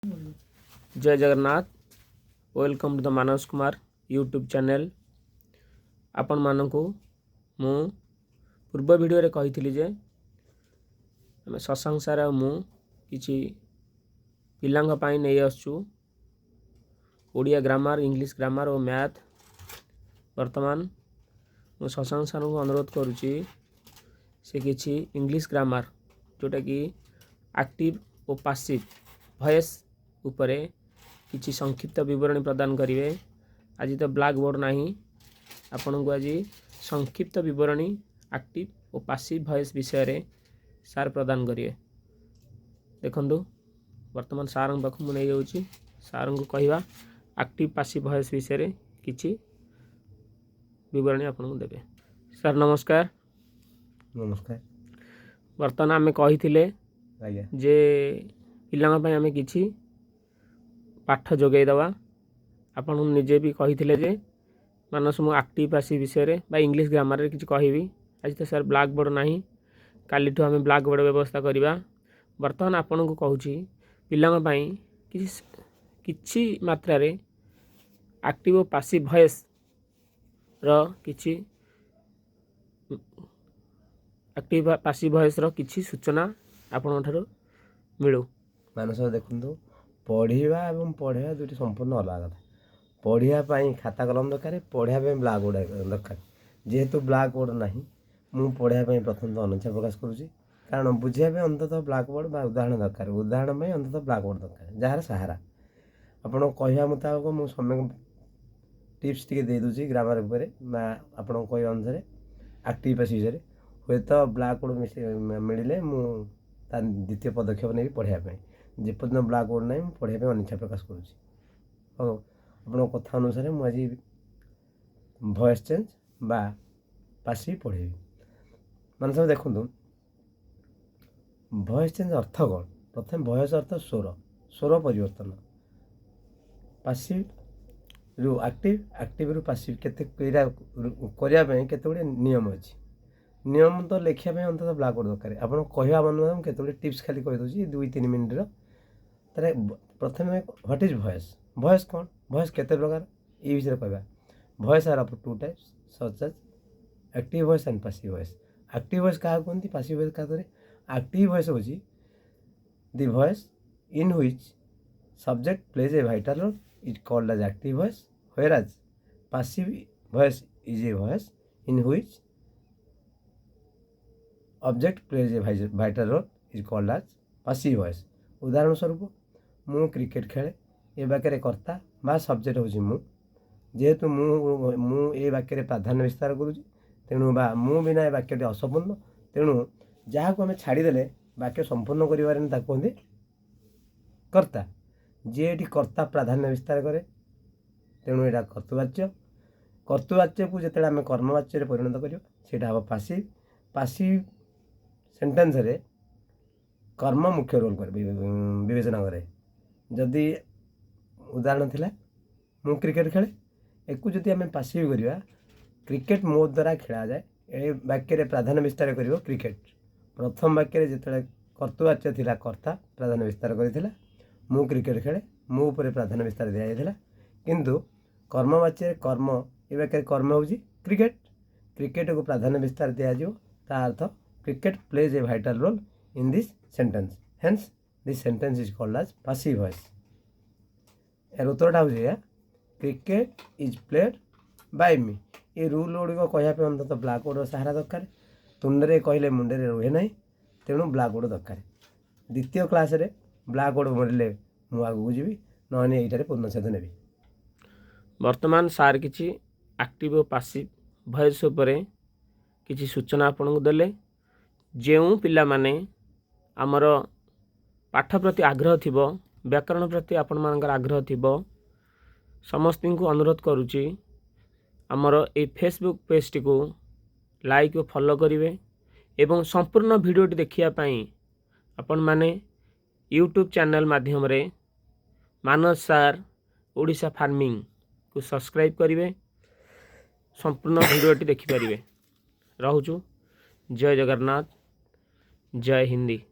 जय Jagannath. Welcome to the Manas Kumar YouTube channel. आपण मानकु मु पूर्व वीडियो रे कही जे आम शशांक सार मु किछि पिलांग पाई नै आसछु ओडिया ग्रामर, इंग्लिश ग्रामर और मैथ। वर्तमान मु शशांक सार को अनुरोध करुछि से किछि इंग्लिश ग्रामर जोटा कि एक्टिव और पासिव वॉइस उपरे किछि संक्षिप्त विवरणी प्रदान करिवे। आज तो ब्लैक बोर्ड नहीं, आपण को आज संक्षिप्त विवरणी एक्टिव और पासिव वॉइस विषय रे सार प्रदान करिवे। देखंतु वर्तमान सार पाख मु नै जाउछि, सार को कहवा एक्टिव पासिव वॉइस विषय रे किछि विवरणी आपण को देबे। सर नमस्कार। नमस्कार। वर्तमान आमे कहिथिले आज्ञा जे पिलांग पय आमे किछि पाठ जोगै दवा। आपण निजे भी कहिथिले जे मानस मु एक्टिव पासिव विषय रे बा इंग्लिश ग्रामर रे किछि कहिबी। आज तो सर ब्लैक बोर्ड नहीं, काली ठो आमे ब्लैक बोर्ड व्यवस्था करिबा। वर्तमान आपण को कहूछि पिलांग पय किछि मात्रा रे एक्टिव और पासिव वॉइस रो किछि एक्टिव पासिव वॉइस रो किछि सूचना आपण ठारो मिलू। मानस देखु पढ़ा और पढ़ा दुटी संपूर्ण अलग कथा। पढ़ाई खाता कलम दरकार, पढ़ाई ब्लैक बोर्ड दरकार। जेहेतु ब्लैक बोर्ड ना मु पढ़ाई प्रथम तो अनिच्छा प्रकाश करुँची, कारण बुझाई अंततः ब्लैक बोर्ड बा उदाहरण दरकार। उदाहरण अंततः ब्लैक बोर्ड दरकार जार सहारा आपड़ कहवा मुताबक मुझे समय टिप्स टी दे दूसरी ग्रामर उपर आपण कह अनुसार एक्टिव पासिव विषय हे तो ब्लैक बोर्ड मिले मुझे द्वितीय पदक्षेप नहीं पढ़ाई। जेपर्यंत ब्लैक बोर्ड ना पढ़ाई अनिच्छा प्रकाश करुँची। हाँ आप कथा अनुसार मुझे वॉइस चेंज बा पासिव पढ़ेबी। मान सब देखु वॉइस चेंज अर्थ कौन? प्रथम वॉइस अर्थ स्वर, स्वर परिवर्तन। पासिव रु एक्टिव, एक्टिव रु पासिव केते करने केते नियम अच्छी। नियम तो लिखा अंत ब्लैक बोर्ड दरकार। आप कहवा मन केते टिप्स खाली कहीदे 2-3 मिनिट्र। प्रथम व्हाट इज वॉइस? वॉइस कौन? वॉइस केते प्रकार ये विषय कहवा। Voice are of 2 types such as active voice and passive voice. Active voice क्या कहते? पासिव वॉइस क्या कहते? एक्टिव वॉइस होची the voice in which subject plays a vital role is called as active voice, whereas passive voice is a voice in which object plays a vital role is called as passive voice. उदाहरण स्वरूप मु cricket खेले, ए वाक्य कर्ता बा subject होची मु। जेहेतु मु ए वाक्य प्राधान्य विस्तार करुँची, तेणु बा मु बिना ए वाक्यटी असंपूर्ण। तेणु जहाँ को आम छाड़देले वाक्य संपूर्ण कहते कर्ता। जी ये कर्ता प्राधान्य विस्तार करे, तेणु यहाँ कर्तृवाच्य। कर्तृवाच्य को जिते आम कर्मवाच्य परिणत करवा हम पासिव। पासिव सेंटेंस रे कर्म मुख्य रोल कर विवेचना करे। जदि उदाहरण थिला मु क्रिकेट खेले, एक जदि आम पासिव करवा क्रिकेट मो द्वारा खेला जाए, ए वाक्य प्राधान्य विस्तार कर क्रिकेट। प्रथम वाक्य जिते कर्तृवाच्य थिला कर्ता प्राधान्य विस्तार करथिला, मु क्रिकेट खेले मो उपर प्राधान्य विस्तार दिया जाइथिला। किंतु कर्मवाच्य कर्म ए वाक्य कर्म होची क्रिकेट। क्रिकेट को प्राधान्य विस्तार दिया जिवो, ता अर्थ cricket plays a vital role in this sentence, hence this sentence is called as passive voice. यार उत्तरटा हो cricket is played by me. ये रूल गुड़िक कहवाई अंत ब्लैक बोर्ड सहारा दरकार। तुंडे कहले मुंडे रुहे ना, तेणु ब्लैक बोर्ड दरकार। द्वितीय क्लास रे ब्लैक बोर्ड मरले मुझे आगू जी ना ये पूर्णछेद नेबी। वर्तमान सार किछि एक्टिव और पासिव वॉइस उपरे किछि सूचना आपन को देले। जेउ पिला माने आमर पाठ प्रति आग्रह थिबो, व्याकरण प्रति आपण मानकर आग्रह थिबो, समस्त को अनुरोध करुछि आमर ए फेसबुक पेज टी को लाइक और फॉलो करिवे। एवं संपूर्ण वीडियोटी देखिया पई आपण माने यूट्यूब चैनल माध्यम रे मानस सार ओडिशा फार्मिंग को सब्सक्राइब करिवे, संपूर्ण वीडियोटी देखि परिवे। रहूछु। जय जगन्नाथ, जय हिंदी।